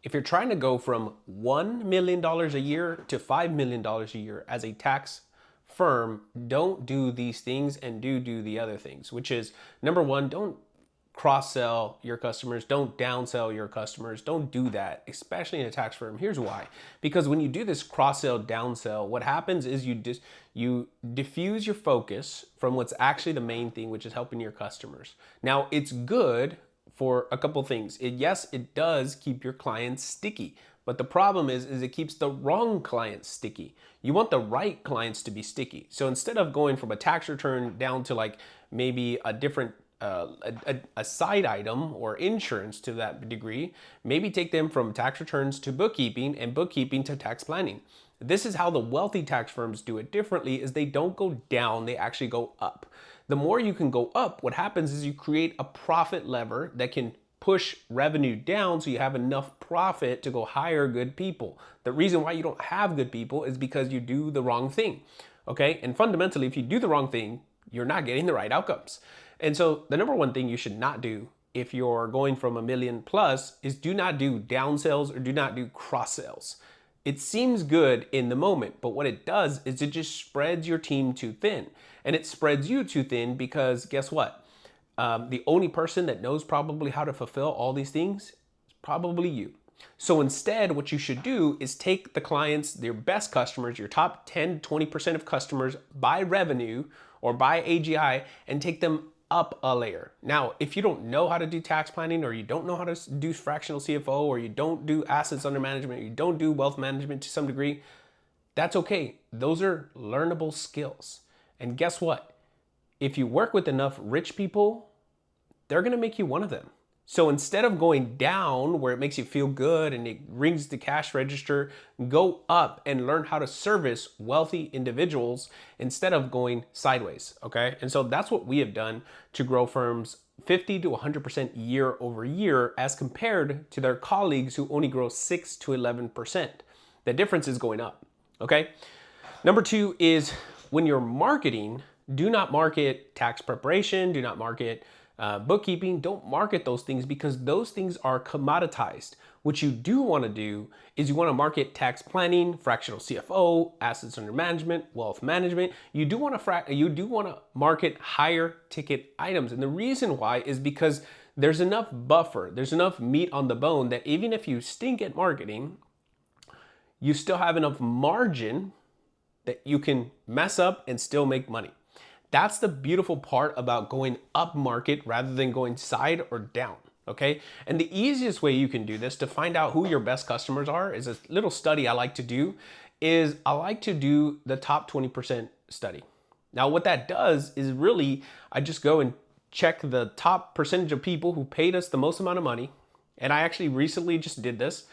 If you're trying to go from $1 million a year to $5 million a year as a tax firm, don't do these things and do the other things, which is number one, don't cross sell your customers, don't downsell your customers, don't do that, especially in a tax firm. Here's why. Because when you do this cross sell, downsell, what happens is you diffuse your focus from what's actually the main thing, which is helping your customers. Now, it's good for a couple things. Yes, it does keep your clients sticky, but the problem is it keeps the wrong clients sticky. You want the right clients to be sticky. So instead of going from a tax return down to like maybe a different a side item or insurance to that degree, maybe take them from tax returns to bookkeeping and bookkeeping to tax planning. This is how the wealthy tax firms do it differently, is they don't go down, they actually go up. The more you can go up, what happens is you create a profit lever that can push revenue down so you have enough profit to go hire good people. The reason why you don't have good people is because you do the wrong thing. Okay? And fundamentally, if you do the wrong thing, you're not getting the right outcomes. And so the number one thing you should not do if you're going from $1 million plus is do not do down sales or do not do cross sales. It seems good in the moment, but what it does is it just spreads your team too thin. And it spreads you too thin because guess what? The only person that knows probably how to fulfill all these things is probably you. So instead, what you should do is take the clients, your best customers, your top 10, 20% of customers by revenue or by AGI, and take them up a layer. Now, if you don't know how to do tax planning, or you don't know how to do fractional CFO, or you don't do assets under management, or you don't do wealth management to some degree, that's okay. Those are learnable skills. And guess what? If you work with enough rich people, they're going to make you one of them. So instead of going down where it makes you feel good and it rings the cash register, go up and learn how to service wealthy individuals instead of going sideways. Okay. And so that's what we have done to grow firms 50 to 100% year over year as compared to their colleagues who only grow 6 to 11%. The difference is going up. Okay. Number two is when you're marketing, do not market tax preparation, do not market bookkeeping. Don't market those things because those things are commoditized. What you do want to do is you want to market tax planning, fractional CFO, assets under management, wealth management. You do want to market higher ticket items. And the reason why is because there's enough buffer, there's enough meat on the bone that even if you stink at marketing, you still have enough margin that you can mess up and still make money. That's the beautiful part about going up market rather than going side or down, okay? And the easiest way you can do this to find out who your best customers are is a little study I like to do, is I like to do the top 20% study. Now what that does is really, I just go and check the top percentage of people who paid us the most amount of money. And I actually recently just did this.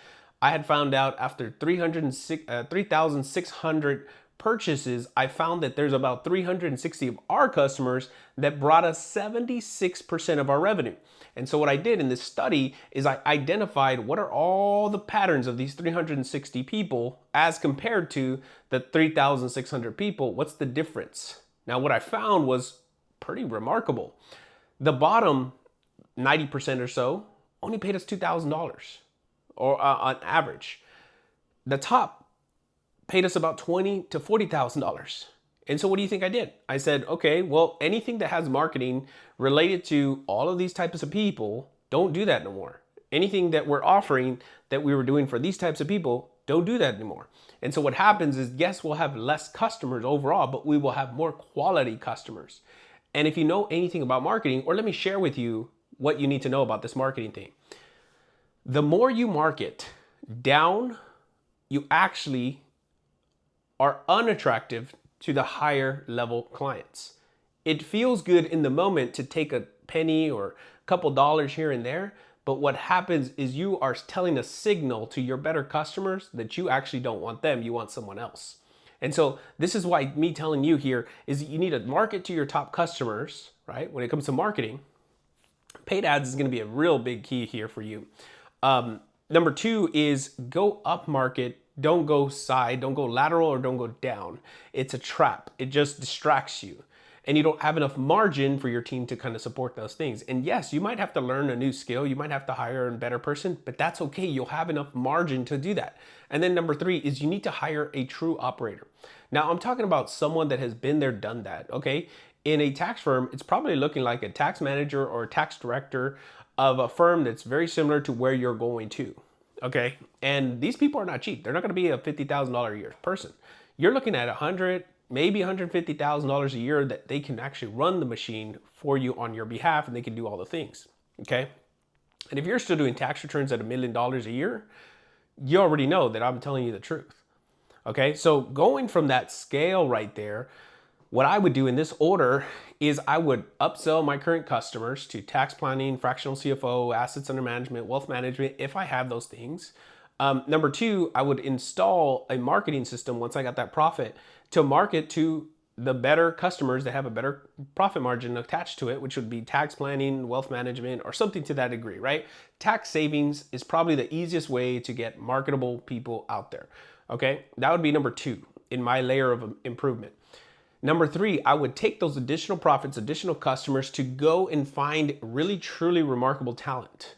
I had found out after 3,600 purchases, I found that there's about 360 of our customers that brought us 76% of our revenue. And so what I did in this study is I identified what are all the patterns of these 360 people as compared to the 3,600 people. What's the difference? Now, what I found was pretty remarkable. The bottom 90% or so only paid us $2,000 or on average. The top paid us about $20,000 to $40,000. And so what do you think I did? I said, okay, well, anything that has marketing related to all of these types of people, don't do that no more. Anything that we're offering that we were doing for these types of people, don't do that anymore. And so what happens is, yes, we'll have less customers overall, but we will have more quality customers. And if you know anything about marketing, or let me share with you what you need to know about this marketing thing. The more you market down, you actually are unattractive to the higher level clients. It feels good in the moment to take a penny or a couple dollars here and there, but what happens is you are telling a signal to your better customers that you actually don't want them, you want someone else. And so this is why me telling you here is you need to market to your top customers, right? When it comes to marketing, paid ads is gonna be a real big key here for you. Number two is go up market. Don't go side, don't go lateral, or don't go down. It's a trap. It just distracts you. and you don't have enough margin for your team to kind of support those things. And yes, you might have to learn a new skill. You might have to hire a better person, but that's okay. You'll have enough margin to do that. And then number 3 is you need to hire a true operator. Now I'm talking about someone that has been there, done that, okay? In a tax firm, it's probably looking like a tax manager or a tax director of a firm that's very similar to where you're going to, okay? And these people are not cheap. They're not gonna be a $50,000 a year person. You're looking at $100,000, maybe $150,000 a year that they can actually run the machine for you on your behalf, and they can do all the things, okay? And if you're still doing tax returns at $1 million a year, you already know that I'm telling you the truth, okay? So going from that scale right there, what I would do in this order is I would upsell my current customers to tax planning, fractional CFO, assets under management, wealth management, if I have those things. Number 2, I would install a marketing system once I got that profit to market to the better customers that have a better profit margin attached to it, which would be tax planning, wealth management, or something to that degree, right? Tax savings is probably the easiest way to get marketable people out there, okay? That would be number 2 in my layer of improvement. Number 3, I would take those additional profits, additional customers to go and find really, truly remarkable talent.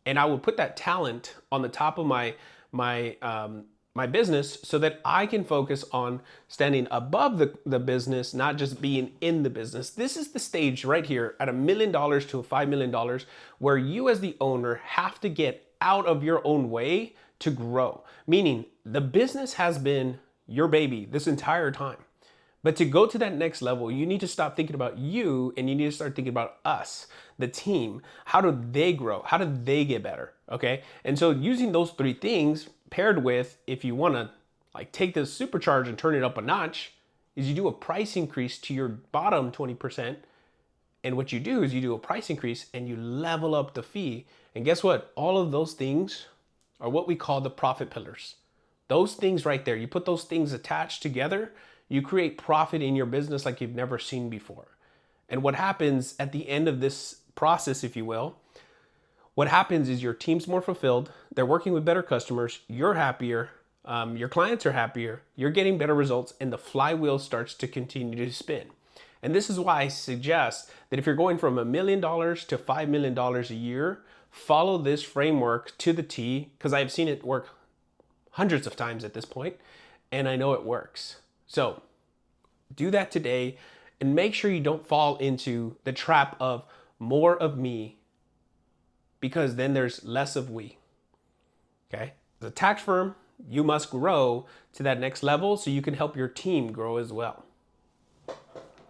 And I would put that talent on the top of my business so that I can focus on standing above the business, not just being in the business. This is the stage right here at $1 million to $5 million where you as the owner have to get out of your own way to grow. Meaning the business has been your baby this entire time. But to go to that next level, you need to stop thinking about you and you need to start thinking about us, the team. How do they grow? How do they get better? Okay. And so using those 3 things paired with, if you want to like take this supercharge and turn it up a notch, is you do a price increase to your bottom 20%. And what you do is you do a price increase and you level up the fee. And guess what? All of those things are what we call the profit pillars. Those things right there, you put those things attached together, you create profit in your business like you've never seen before. And what happens at the end of this process, if you will, what happens is your team's more fulfilled, they're working with better customers, you're happier, your clients are happier, you're getting better results, and the flywheel starts to continue to spin. And this is why I suggest that if you're going from $1 million to $5 million a year, follow this framework to the T, because I've seen it work hundreds of times at this point, and I know it works. So do that today and make sure you don't fall into the trap of more of me, because then there's less of we. Okay? As a tax firm, you must grow to that next level so you can help your team grow as well.